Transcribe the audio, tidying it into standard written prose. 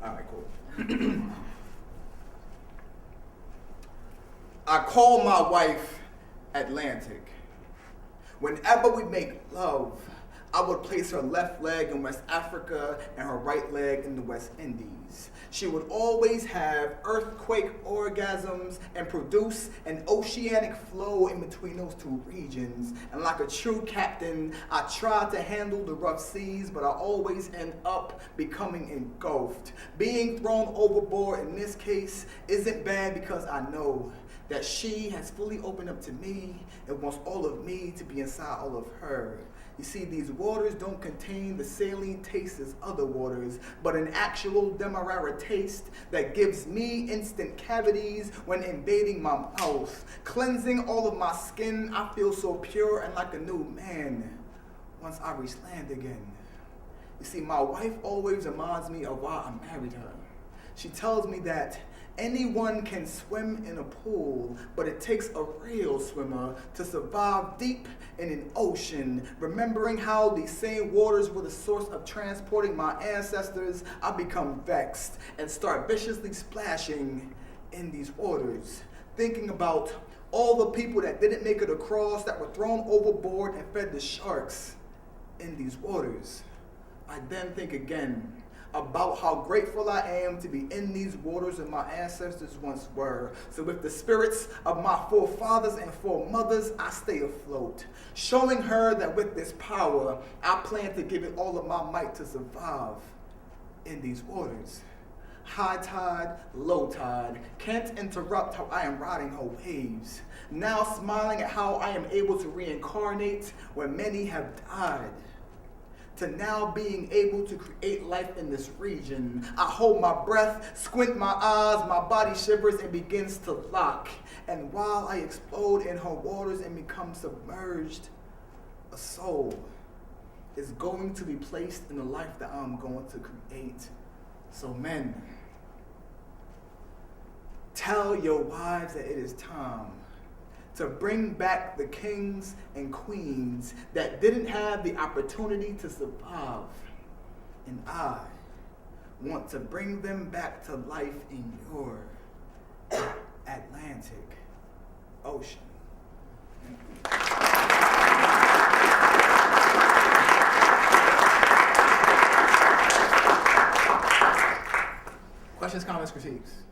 All right, cool. I call my wife Atlantic. Whenever we make love, I would place her left leg in West Africa and her right leg in the West Indies. She would always have earthquake orgasms and produce an oceanic flow in between those two regions. And like a true captain, I tried to handle the rough seas, but I always end up becoming engulfed. Being thrown overboard in this case isn't bad because I know that she has fully opened up to me and wants all of me to be inside all of her. You see, these waters don't contain the saline taste as other waters, but an actual demerara taste that gives me instant cavities when invading my mouth. Cleansing all of my skin, I feel so pure and like a new man once I reach land again. You see, my wife always reminds me of why I married her. She tells me that anyone can swim in a pool, but it takes a real swimmer to survive deep in an ocean. Remembering how these same waters were the source of transporting my ancestors, I become vexed and start viciously splashing in these waters, thinking about all the people that didn't make it across, that were thrown overboard and fed to sharks in these waters. I then think again about how grateful I am to be in these waters that my ancestors once were. So with the spirits of my forefathers and foremothers, I stay afloat, showing her that with this power, I plan to give it all of my might to survive in these waters. High tide, low tide, can't interrupt how I am riding her waves. Now smiling at how I am able to reincarnate where many have died, to now being able to create life in this region. I hold my breath, squint my eyes, my body shivers and begins to lock. And while I explode in her waters and become submerged, a soul is going to be placed in the life that I'm going to create. So men, tell your wives that it is time to bring back the kings and queens that didn't have the opportunity to survive. And I want to bring them back to life in your Atlantic Ocean. Questions, comments, critiques?